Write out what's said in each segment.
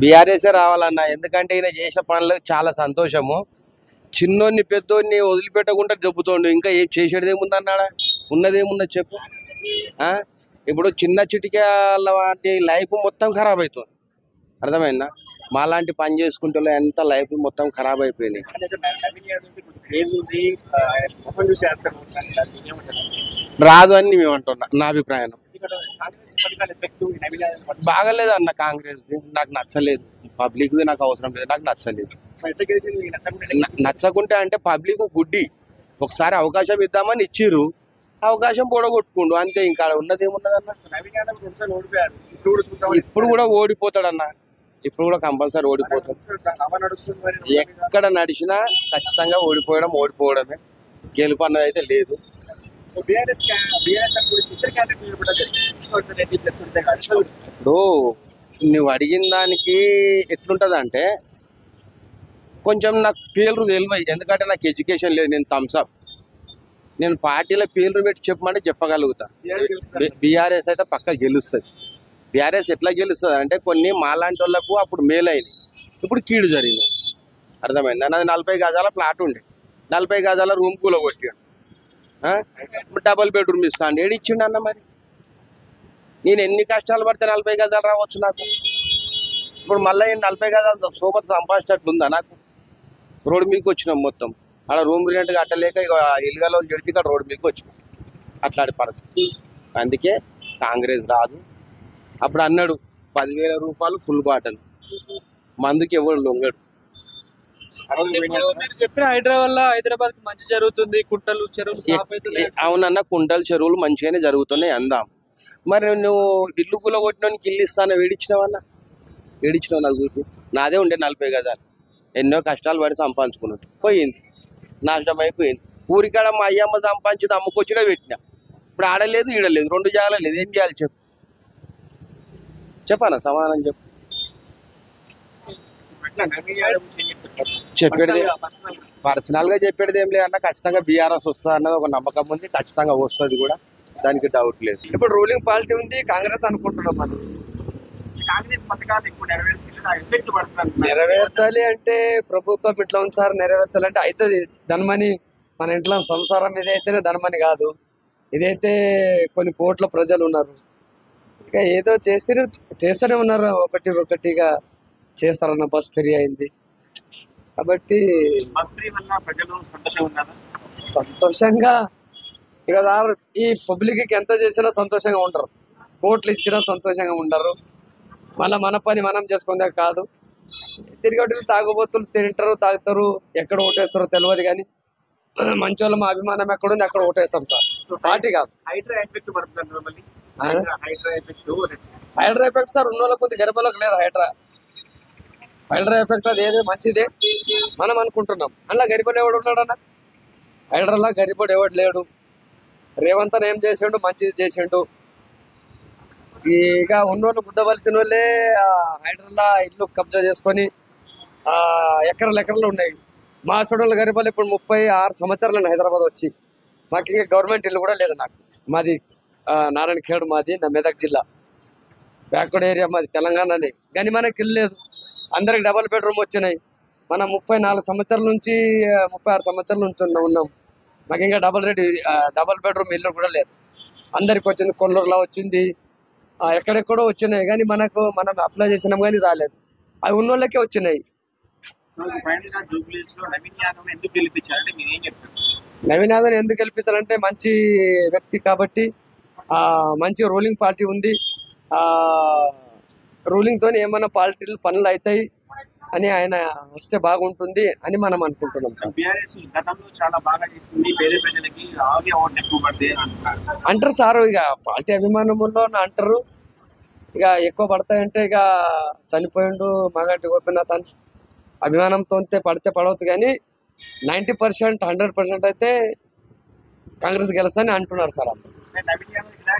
BRS రావాలన్నా, ఎందుకంటే ఈయన చేసిన పనులు చాలా సంతోషము. చిన్నోన్ని పెద్దోన్ని వదిలిపెట్టకుండా చెబుతోండు. ఇంకా ఏం చేసేది ఏముందన్నాడా? ఉన్నదేమున్నది చెప్పు. ఇప్పుడు చిన్న చిటికల వాటి లైఫ్ మొత్తం ఖరాబ్ అవుతుంది. అర్థమైందా? మాలాంటి పని చేసుకుంటే ఎంత లైఫ్ మొత్తం ఖరాబ్ అయిపోయింది. రాదు అని మేము అంటున్నా. నా అభిప్రాయం బాగలేదు అన్న. కాంగ్రెస్ నాకు నచ్చలేదు. పబ్లిక్ నాకు అవసరం లేదు, నాకు నచ్చలేదు. నచ్చకుంటే అంటే పబ్లిక్ గుడ్డి. ఒకసారి అవకాశం ఇద్దామని ఇచ్చిర్రు, అవకాశం పొడగొట్టుకుండు అంతే. ఇంకా ఉన్నది ఏమున్నదన్న. ఇప్పుడు కూడా ఓడిపోతాడన్న. ఇప్పుడు కూడా కంపల్సరీ ఓడిపోతాడు. ఎక్కడ నడిచినా ఖచ్చితంగా ఓడిపోవడమే. గెలుపు అన్నది అయితే లేదు. ఇప్పుడు నువ్వు అడిగిన దానికి ఎట్లుంటది అంటే, కొంచెం నాకు పేర్లు తెలియదు. ఎందుకంటే నాకు ఎడ్యుకేషన్ లేదు. నేను థమ్స్అప్. నేను పార్టీల పేర్లు పెట్టి చెప్పమంటే చెప్పగలుగుతా. బీఆర్ఎస్ అయితే పక్క గెలుస్తుంది. బీఆర్ఎస్ ఎట్లా గెలుస్తుంది అంటే, కొన్ని మాలాంటి వాళ్ళకు అప్పుడు మేలైంది, ఇప్పుడు కీడు జరిగింది. అర్థమైంది. నాది 40 గజాల ప్లాట్ ఉండే, 40 గజాల రూమ్ కూలగొట్టాడు. డబల్ బెడ్రూమ్ ఇస్తాను, ఏడిచ్చిండు అన్న. మరి నేను ఎన్ని కష్టాలు పడితే 40 గజాలు రావచ్చు నాకు? ఇప్పుడు మళ్ళీ 40 గజాలు సోపతి సంపాదించినట్లుందా నాకు? రోడ్డు మీకు వచ్చినాం మొత్తం. అక్కడ రూమ్ రెంట్ కట్టలేక ఇక ఇల్లుగలో జడిచి ఇక్కడ రోడ్డు మీకు వచ్చినాం. అట్లాంటి పరిస్థితి. అందుకే కాంగ్రెస్ రాదు. అప్పుడు అన్నాడు 10,000 రూపాయలు ఫుల్ బాటలు, మందుకి ఎవరు లొంగడు. చెప్పిన హైదరాబాద్ కి మంచి జరుగుతుంది, కుంటలు చెరువులు. అవునన్నా, కుంటలు చెరువులు మంచిగానే జరుగుతున్నాయి అందాం. మరి నువ్వు ఇల్లు కూల కొట్టినోనికి ఇల్లు ఇస్తాను, వేడిచ్చినావన్నా? వేడిచ్చినావు నాకు చూపు. నాదే ఉండే 40 గజాలు, ఎన్నో కష్టాలు పడి సంపాదించుకున్నట్టు పోయింది, నాశనం అయిపోయింది. ఊరికాడ మా అయ్యమ్మ సంపాదించింది అమ్ముకొచ్చినా పెట్టినా. ఇప్పుడు ఆడలేదు ఈడలేదు, 2 జాగాలు లేదు. ఏం చేయాలి చెప్పానా? సమాధానం చెప్పు. చెప్పేది పర్సనల్ గా చెప్పేది ఏం లేదన్నా. ఖచ్చితంగా బీఆర్ఎస్ వస్తుంది అన్నది ఒక నమ్మకం ఉంది. ఖచ్చితంగా వస్తుంది కూడా, దానికి డౌట్ లేదు. ఇప్పుడు రూలింగ్ పార్టీ ఉంది కాంగ్రెస్ అనుకుంటున్నాం మనం. నెరవేర్చాలి అంటే ప్రభుత్వం ఇట్లా ఉంది సార్. నెరవేర్చాలంటే అవుతుంది. ధనమని మన ఇంట్లో సంసారం ఇదైతేనే ధనమని కాదు. ఇదైతే కొన్ని కోట్ల ప్రజలు ఉన్నారు, ఇక ఏదో చేస్తూనే ఉన్నారు. ఒకటిగా చేస్తారన్న. బస్ ఫ్రీ అయింది కాబట్టి సంతోషంగా ఇక ఈ పబ్లిక్కి ఎంత చేసినా సంతోషంగా ఉంటారు. కోట్లు ఇచ్చినా సంతోషంగా ఉండరు. మళ్ళీ మన పని మనం చేసుకుందే కాదు. తిరిగి తాగుబోతులు తింటారు, తాగుతారు, ఎక్కడ ఓటేస్తారో తెలియదు. కానీ మంచి వాళ్ళ మా అభిమానం ఎక్కడుంది అక్కడ ఓటేస్తాం సార్. పార్టీ కాదు. హైడ్రా ఎఫెక్ట్ సార్ ఉన్న వాళ్ళకి కొద్ది గరిబలకు లేదు. హైడ్రా ఎఫెక్ట్ అది ఏదో మంచిదే మనం అనుకుంటున్నాం. అలా గరిబలు ఎవడు ఉన్నాడన్న? హైడ్రాలా గరిబోడు ఎవడు లేడు. రేవంత్ ఏం చేసిండు? మంచిది చేసిండు. ఇక ఉన్నోళ్ళు బుద్ధవలసిన వాళ్ళే హైడ్రాలా ఇల్లు కబ్జా చేసుకొని ఎకరాలు ఉన్నాయి. మా చూడాలి గరిబలు ఇప్పుడు 36 సంవత్సరాలు హైదరాబాద్ వచ్చి, మాకు ఇంకా గవర్నమెంట్ ఇల్లు కూడా లేదు. మాది నారాయణఖేడ్, మాది నా మెదక్ జిల్లా బ్యాక్వర్డ్ ఏరియా, మాది తెలంగాణనే. కానీ మనకి ఇల్లు లేదు. అందరికి డబల్ బెడ్రూమ్ వచ్చినాయి. మనం 34 సంవత్సరాల నుంచి 36 సంవత్సరాల నుంచి ఉన్నాం. మాకు ఇంకా డబల్ బెడ్రూమ్ ఇల్లు కూడా లేదు. అందరికి వచ్చింది, కొల్లూరులో వచ్చింది, ఎక్కడెక్కడో వచ్చినాయి. కానీ మనం అప్లై చేసినాం కానీ రాలేదు. అవి ఉన్న వాళ్ళకే వచ్చినాయి. నవీన్ యాదవ్ ఎందుకు గెలిపించాలంటే మంచి వ్యక్తి కాబట్టి, మంచి రూలింగ్ పార్టీ ఉంది. రూలింగ్ తోని ఏమైనా పనులు అవుతాయి అని ఆయన వస్తే బాగుంటుంది అని మనం అనుకుంటున్నాం సార్. అంటారు సార్, ఇక పార్టీ అభిమానంలో అంటారు. ఇక ఎక్కువ పడతాయంటే ఇక చనిపోయిండు మగంటి గోపీనాథ్ అని అభిమానంతో పడితే పడవచ్చు. కానీ 90% 100% అయితే కాంగ్రెస్ గెలుస్తుందని అంటున్నారు సార్.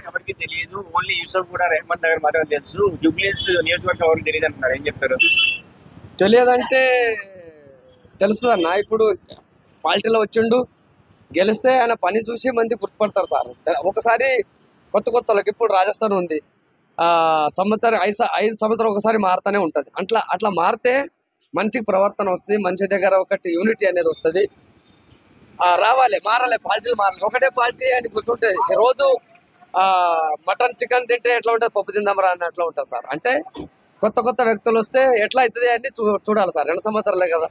ఎవరికి తెలియదు, ఓన్లీ యూసఫ్ కూడా రెహమాన్ నగర్ మాత్రమే తెలుసు. జూబ్లీహిల్స్ నియోజకవర్గం ఎవరికి తెలియదు అంటున్నారు. ఏం చెప్తారు? తెలియదంటే తెలుస్తుంది అన్న. ఇప్పుడు పార్టీలో వచ్చిండు, గెలిస్తే ఆయన పని చూసి మంది గుర్తుపడతారు సార్. ఒకసారి కొత్తలకు ఇప్పుడు రాజస్థాన్ ఉంది, సంవత్సరం 5 సంవత్సరం ఒకసారి మారుతూనే ఉంటుంది. అట్లా మారితే మంచికి ప్రవర్తన వస్తుంది, మంచి దగ్గర ఒకటి యూనిటీ అనేది వస్తుంది. రావాలి, మారాలి, పార్టీలు మారాలి. ఒకటే పార్టీ అని కూర్చుంటే రోజు మటన్ చికెన్ తింటే ఎట్లా ఉంటుంది, పప్పు తిందామరా అని అట్లా ఉంటుంది సార్. అంటే కొత్త వ్యక్తులు వస్తే ఎట్లా అవుతుంది అని చూడాలి సార్. 2 సంవత్సరాలే కదా.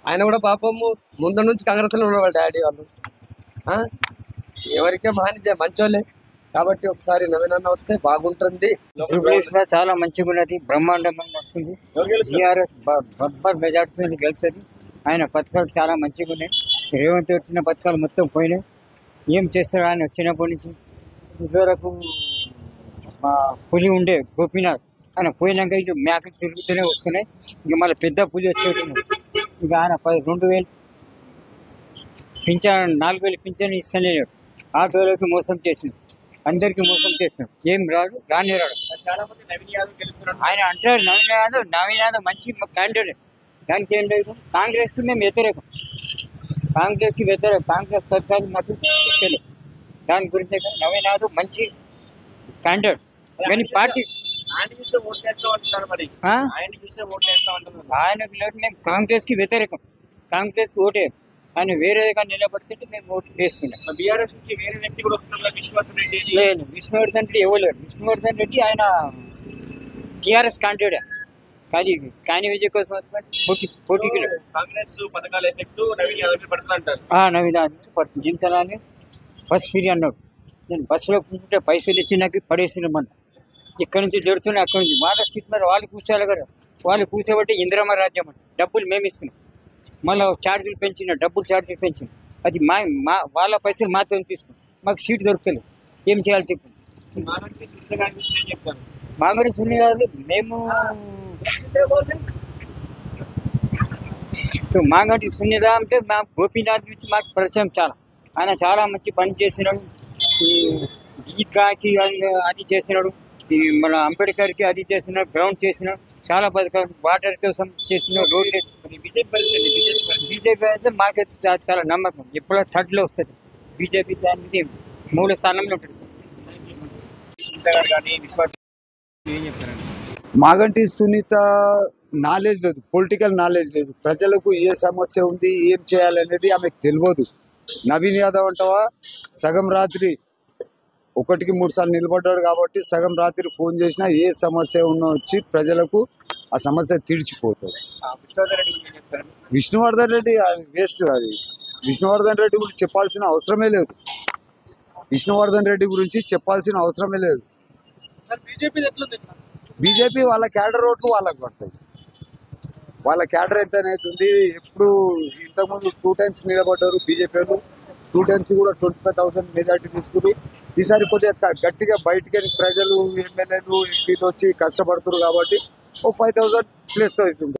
ఆయన కూడా పాపము ముందు నుంచి కాంగ్రెస్లో ఉన్నవాళ్ళు డాడీ వాళ్ళు. ఎవరికే మంచోళ్ళే కాబట్టి ఒకసారి నవీనన్న వస్తే బాగుంటుంది. చాలా మంచిగా ఉన్నది, బ్రహ్మాండంగా వస్తుంది. టీఆర్ఎస్ బబ్బర్ మెజార్టీతో గెలుస్తుంది. ఆయన పథకాలు చాలా మంచిగా ఉన్నాయి. రేవంత్ వచ్చిన పథకాలు మొత్తం పోయినాయి. ఏం చేస్తాడు ఆయన వచ్చినప్పటి నుంచి? ఇదివరకు మా పులి ఉండే గోపీనాథ్, ఆయన పోయినాక ఇక మేకలు తిరుగుతూనే వస్తున్నాయి. ఇక మళ్ళీ పెద్ద పులి వచ్చేట్టున్నాయి. ఇక ఆయన 2,000 పింఛన్, 4,000 పింఛన్ ఇస్తలేడు. ఆటోలకి మోసం చేసింది, అందరికి మోసం చేస్తున్నాడు. ఏం రాడు, రాని రాడు. చాలా మంది నవీన్ యాదవ్ గెలుస్తున్నారు. ఆయన అంటారు నవీన్ యాదవ్ మంచి క్యాండిడేట్. దానికి ఏం లేదు. కాంగ్రెస్కి మేము వ్యతిరేకం, కాంగ్రెస్ పథకాలు మాకు తెలియదు. దాని గురించి నవీన్ యాదవ్ మంచి క్యాండిడేట్. కానీ పార్టీ ఆయనకి మేము కాంగ్రెస్కి వ్యతిరేకం, కాంగ్రెస్కి ఓటే. ఆయన వేరేగా నిలబడుతుంటే మేము ఓటు వేస్తున్నాం. బీఆర్ఎస్ నుంచి వేరే వ్యక్తి కూడా వస్తున్నారు, విష్ణువర్ధన్ రెడ్డి. లేదు, విష్ణువర్ధన్ రెడ్డి ఇవ్వలేడు. విష్ణువర్ధన్ రెడ్డి ఆయన టీఆర్ఎస్ క్యాండిడేట్. కానీ విజయ్ కోసం పోటీకి కాంగ్రెస్ పథకాల ఎఫెక్ట్ నవీన్ యాదవ్ పడుతుంది అంటారు. నవీన్ యాదవ్ పడుతుంది. ఇంతలానే బస్ ఫ్రీ అన్నాడు. నేను బస్సులో కూర్చుంటే పైసలు ఇచ్చి నాకు పడేసినామన్న. ఇక్కడ నుంచి దొరుకుతున్నాయి, అక్కడ నుంచి మాట సీట్ మరి వాళ్ళు కూర్చోవాలి కదా. వాళ్ళు కూర్చోబట్టి ఇందిరమ్మ రాజ్యం అంటే డబ్బులు మేము ఇస్తున్నాం. మళ్ళీ ఛార్జీలు పెంచిన, డబ్బులు ఛార్జీలు పెంచిన. అది వాళ్ళ పైసలు మాత్రం తీసుకున్నాం. మాకు సీట్ దొరుకుతుంది. ఏం చేయాలి చెప్పండి. మాగడి సున్ని కాదు, మేము మాగడి సున్నిదా అంటే మా గోపీనాథ్ నుంచి మాకు పరిచయం చాలా. ఆయన చాలా మంచి పని చేసినాడు. ఈ గీత్కి అది చేసినాడు, ఈ మన అంబేద్కర్కి అది చేసినాడు, గ్రౌండ్ చేసినాడు. చాలా పథకాలు, వాటర్ కోసం చేసినాడు, రోడ్లు వేసుకుని. బీజేపీ అయితే మాకైతే చాలా నమ్మకం. ఎప్పుడో 3rd వస్తుంది బీజేపీ. దానికి 3 స్థానంలో ఉంటుంది. మాగంటి సునీత నాలెడ్జ్ లేదు, పొలిటికల్ నాలెడ్జ్ లేదు. ప్రజలకు ఏ సమస్య ఉంది, ఏం చేయాలనేది ఆమెకు తెలియదు. నవీన్ యాదవ్ అంటావా, సగం రాత్రి 1కి 3 సార్లు నిలబడ్డాడు కాబట్టి సగం రాత్రి ఫోన్ చేసినా ఏ సమస్య ఉన్నా వచ్చి ప్రజలకు ఆ సమస్య తీర్చిపోతుంది. విష్ణువర్ధన్ రెడ్డి వేస్ట్. అది విష్ణువర్ధన్ రెడ్డి గురించి చెప్పాల్సిన అవసరమే లేదు. విష్ణువర్ధన్ రెడ్డి గురించి చెప్పాల్సిన అవసరమే లేదు. బీజేపీ వాళ్ళ క్యాడర్ ఓట్లు వాళ్ళకి పడతాయి. వాళ్ళ క్యాడర్ ఎంత అవుతుంది. ఎప్పుడు ఇంతకుముందు 2 times నిలబడ్డారు బీజేపీ వాళ్ళు. 2 times కూడా 25,000 మెజార్టీ తీసుకుని. ఈసారి కొద్దిగా గట్టిగా బయటికి ప్రజలు, ఎమ్మెల్యేలు, ఎంపీలు వచ్చి కష్టపడుతున్నారు కాబట్టి 5,000+ అవుతుంది.